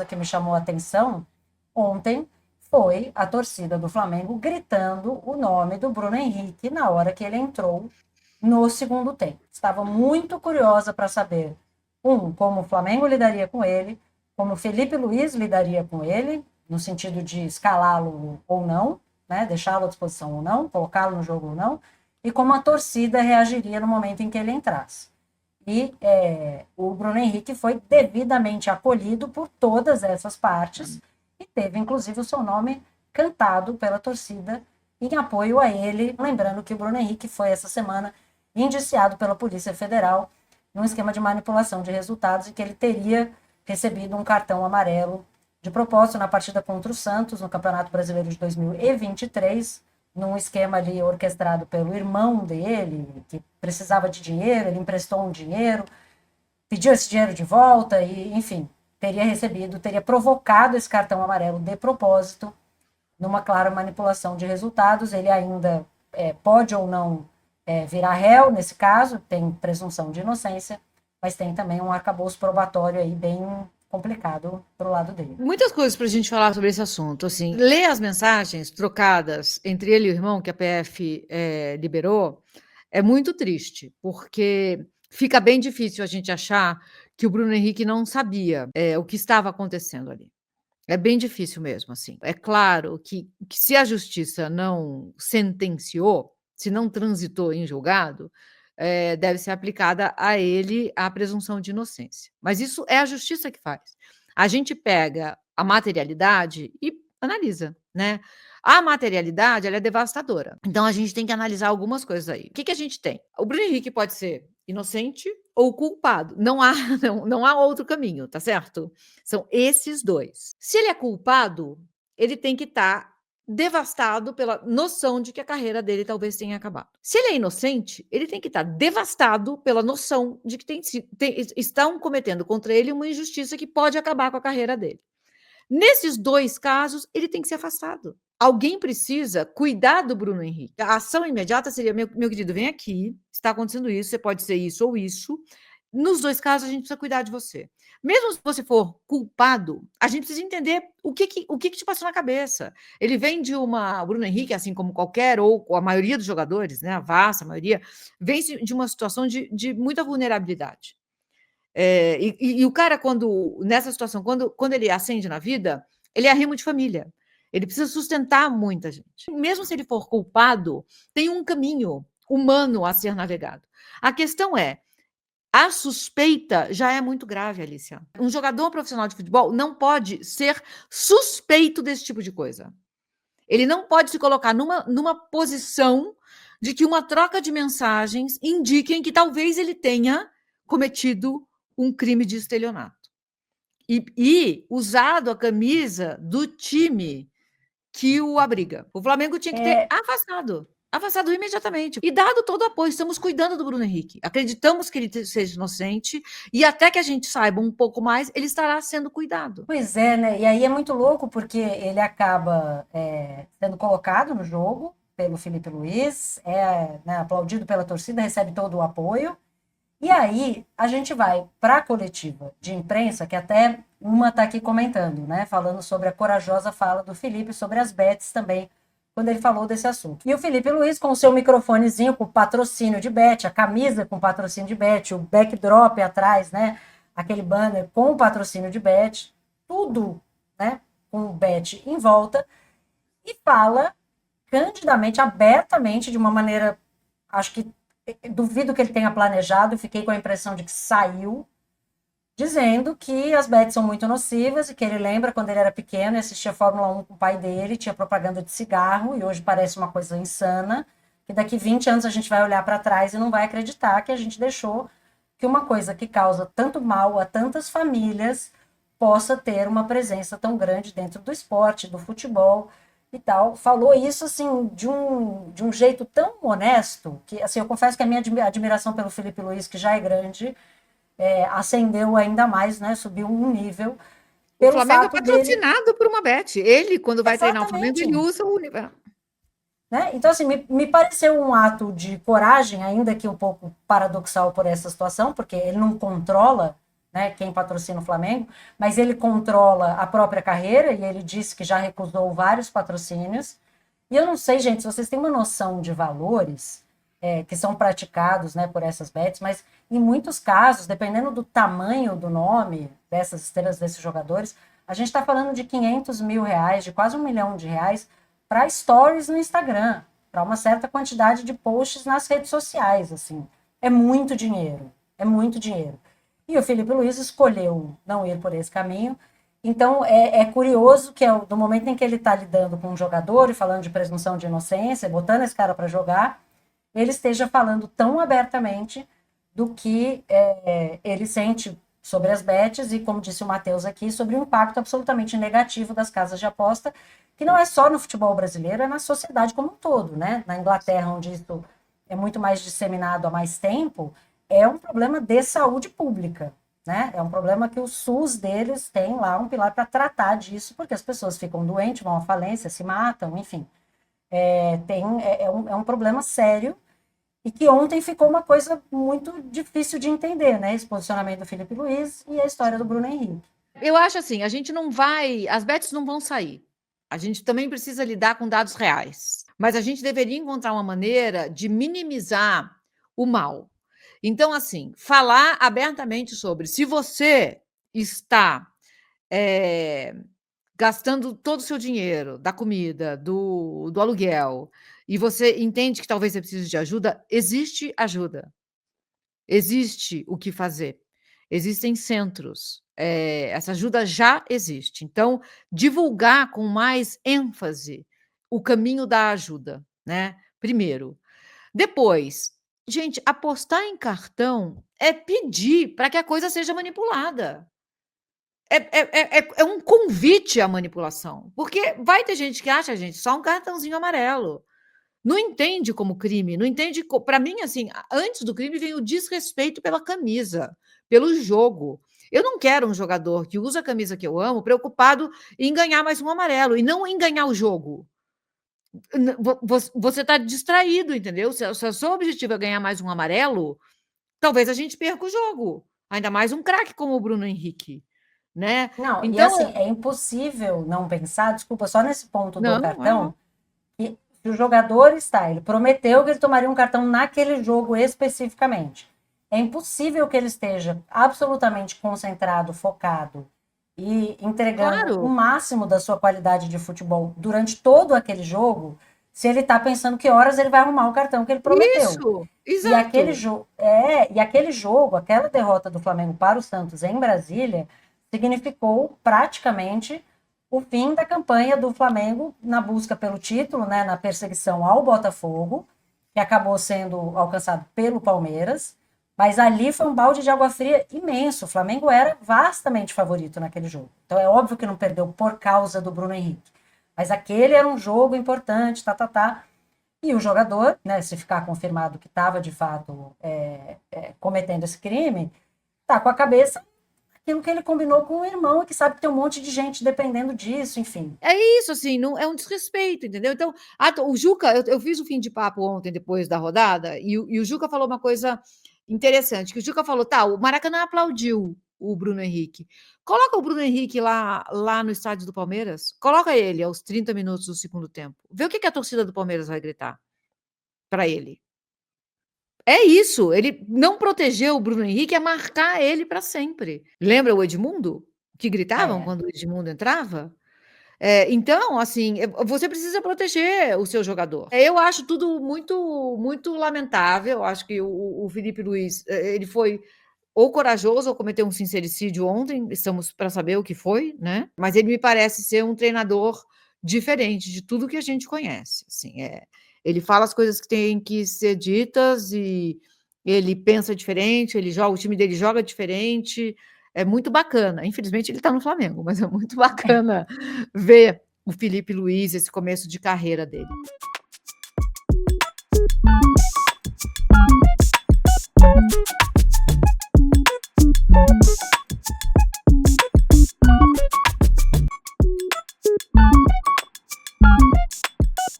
que me chamou a atenção ontem foi a torcida do Flamengo gritando o nome do Bruno Henrique na hora que ele entrou no segundo tempo. Estava muito curiosa para saber, como o Flamengo lidaria com ele, como o Felipe Luiz lidaria com ele, no sentido de escalá-lo ou não, né, deixá-lo à disposição ou não, colocá-lo no jogo ou não, e como a torcida reagiria no momento em que ele entrasse. E o Bruno Henrique foi devidamente acolhido por todas essas partes e teve, inclusive, o seu nome cantado pela torcida em apoio a ele. Lembrando que o Bruno Henrique foi, essa semana, indiciado pela Polícia Federal num esquema de manipulação de resultados e que ele teria recebido um cartão amarelo de propósito na partida contra o Santos, no Campeonato Brasileiro de 2023, num esquema ali orquestrado pelo irmão dele, que precisava de dinheiro, ele emprestou um dinheiro, pediu esse dinheiro de volta e, enfim, teria provocado esse cartão amarelo de propósito, numa clara manipulação de resultados. Ele ainda pode ou não virar réu, nesse caso, tem presunção de inocência, mas tem também um arcabouço probatório aí bem complicado pro lado dele. Muitas coisas para a gente falar sobre esse assunto. Assim, ler as mensagens trocadas entre ele e o irmão que a PF liberou é muito triste, porque fica bem difícil a gente achar que o Bruno Henrique não sabia o que estava acontecendo ali. É bem difícil mesmo, assim. É claro que se a justiça não sentenciou, se não transitou em julgado, deve ser aplicada a ele a presunção de inocência. Mas isso é a justiça que faz. A gente pega a materialidade e analisa, né? A materialidade, ela é devastadora. Então, a gente tem que analisar algumas coisas aí. O que a gente tem? O Bruno Henrique pode ser inocente ou culpado. Não há outro caminho, tá certo? São esses dois. Se ele é culpado, ele tem que estar devastado pela noção de que a carreira dele talvez tenha acabado. Se ele é inocente, ele tem que estar devastado pela noção de que estão cometendo contra ele uma injustiça que pode acabar com a carreira dele. Nesses dois casos, ele tem que ser afastado. Alguém precisa cuidar do Bruno Henrique. A ação imediata seria, meu querido, vem aqui, está acontecendo isso, você pode ser isso ou isso. Nos dois casos, a gente precisa cuidar de você. Mesmo se você for culpado, a gente precisa entender o que te passou na cabeça. Ele vem de o Bruno Henrique, assim como qualquer, ou a maioria dos jogadores, né, a vasta maioria, vem de uma situação de muita vulnerabilidade. E o cara, nessa situação, quando ele ascende na vida, ele é arrimo de família. Ele precisa sustentar muita gente. Mesmo se ele for culpado, tem um caminho humano a ser navegado. A questão é, a suspeita já é muito grave, Alicia. Um jogador profissional de futebol não pode ser suspeito desse tipo de coisa. Ele não pode se colocar numa posição de que uma troca de mensagens indiquem que talvez ele tenha cometido um crime de estelionato. E usado a camisa do time que o abriga. O Flamengo tinha que ter afastado imediatamente. E dado todo o apoio, estamos cuidando do Bruno Henrique. Acreditamos que ele seja inocente e até que a gente saiba um pouco mais, ele estará sendo cuidado. Pois é, né? E aí é muito louco porque ele acaba sendo colocado no jogo pelo Felipe Luiz, né, aplaudido pela torcida, recebe todo o apoio. E aí a gente vai para a coletiva de imprensa, que até uma está aqui comentando, né? Falando sobre a corajosa fala do Felipe sobre as bets também, quando ele falou desse assunto. E o Felipe Luiz, com o seu microfonezinho, com patrocínio de bet, a camisa com patrocínio de bet, o backdrop atrás, né? Aquele banner com patrocínio de bet, tudo, né? Com o bet em volta, e fala candidamente, abertamente, de uma maneira, acho que duvido que ele tenha planejado, fiquei com a impressão de que saiu, dizendo que as bets são muito nocivas e que ele lembra quando ele era pequeno e assistia Fórmula 1 com o pai dele, tinha propaganda de cigarro e hoje parece uma coisa insana, que daqui 20 anos a gente vai olhar para trás e não vai acreditar que a gente deixou que uma coisa que causa tanto mal a tantas famílias possa ter uma presença tão grande dentro do esporte, do futebol e tal. Falou isso assim de um jeito tão honesto que assim, eu confesso que a minha admiração pelo Felipe Luiz, que já é grande, acendeu ainda mais, né? Subiu um nível. O Flamengo é patrocinado por uma bet. Ele, quando vai treinar o Flamengo, ele usa o universo. Né? Então, assim, me pareceu um ato de coragem, ainda que um pouco paradoxal por essa situação, porque ele não controla, né, quem patrocina o Flamengo, mas ele controla a própria carreira e ele disse que já recusou vários patrocínios. E eu não sei, gente, se vocês têm uma noção de valores que são praticados, né, por essas bets, mas em muitos casos, dependendo do tamanho do nome dessas estrelas, desses jogadores, a gente está falando de 500 mil reais, de quase R$ 1 milhão para stories no Instagram, para uma certa quantidade de posts nas redes sociais, assim. É muito dinheiro, é muito dinheiro. E o Felipe Luiz escolheu não ir por esse caminho. Então, é curioso que do momento em que ele está lidando com um jogador e falando de presunção de inocência, botando esse cara para jogar, ele esteja falando tão abertamente do que ele sente sobre as bets e, como disse o Matheus aqui, sobre o impacto absolutamente negativo das casas de aposta, que não é só no futebol brasileiro, é na sociedade como um todo, né? Na Inglaterra, onde isso é muito mais disseminado há mais tempo, é um problema de saúde pública, né? É um problema que o SUS deles tem lá um pilar para tratar disso, porque as pessoas ficam doentes, vão à falência, se matam, enfim. É um problema sério e que ontem ficou uma coisa muito difícil de entender, né? Esse posicionamento do Felipe Luiz e a história do Bruno Henrique. Eu acho assim, a gente não vai, as bets não vão sair. A gente também precisa lidar com dados reais, mas a gente deveria encontrar uma maneira de minimizar o mal. Então, assim, falar abertamente sobre se você está gastando todo o seu dinheiro da comida, do aluguel, e você entende que talvez você precise de ajuda, existe ajuda. Existe o que fazer. Existem centros, essa ajuda já existe. Então, divulgar com mais ênfase o caminho da ajuda, né, primeiro. Depois, gente, apostar em cartão é pedir para que a coisa seja manipulada. É um convite à manipulação, porque vai ter gente que acha, gente, só um cartãozinho amarelo. Não entende como crime, não entende para mim, assim, antes do crime vem o desrespeito pela camisa, pelo jogo. Eu não quero um jogador que usa a camisa que eu amo preocupado em ganhar mais um amarelo e não em ganhar o jogo. Você está distraído, entendeu? Se o seu objetivo é ganhar mais um amarelo, talvez a gente perca o jogo, ainda mais um craque como o Bruno Henrique, né. Não, e Então assim, é impossível não pensar, desculpa, só nesse ponto do não, cartão, que se o jogador está, ele prometeu que ele tomaria um cartão naquele jogo especificamente. É impossível que ele esteja absolutamente concentrado, focado e entregando o claro, máximo da sua qualidade de futebol durante todo aquele jogo, se ele está pensando que horas ele vai arrumar o cartão que ele prometeu. isso, E aquele exato. jogo, aquela derrota do Flamengo para o Santos em Brasília significou praticamente o fim da campanha do Flamengo na busca pelo título, né, na perseguição ao Botafogo, que acabou sendo alcançado pelo Palmeiras. Mas ali foi um balde de água fria imenso. O Flamengo era vastamente favorito naquele jogo. Então é óbvio que não perdeu por causa do Bruno Henrique. Mas aquele era um jogo importante, tá, tá, tá. E o jogador, né, se ficar confirmado que estava de fato cometendo esse crime, tá com a cabeça aquilo que ele combinou com o irmão e que sabe que tem um monte de gente dependendo disso, enfim. É isso, assim, não é um desrespeito, entendeu. Então, o Juca, eu fiz o fim de papo ontem depois da rodada, e o Juca falou uma coisa interessante, que o Juca falou: "Tá, o Maracanã aplaudiu o Bruno Henrique. Coloca o Bruno Henrique lá no estádio do Palmeiras, coloca ele aos 30 minutos do segundo tempo, vê o que que a torcida do Palmeiras vai gritar para ele". É isso, ele não protegeu o Bruno Henrique, é marcar ele para sempre. Lembra o Edmundo? Que gritavam É. quando o Edmundo entrava? Então, assim, você precisa proteger o seu jogador. Eu acho tudo muito lamentável, acho que o Felipe Luiz, ele foi ou corajoso ou cometeu um sincericídio ontem, estamos para saber o que foi, né, mas ele me parece ser um treinador diferente de tudo que a gente conhece, assim, ele fala as coisas que têm que ser ditas e ele pensa diferente, ele joga o time dele joga diferente, é muito bacana. Infelizmente ele está no Flamengo, mas é muito bacana ver o Felipe Luiz, esse começo de carreira dele.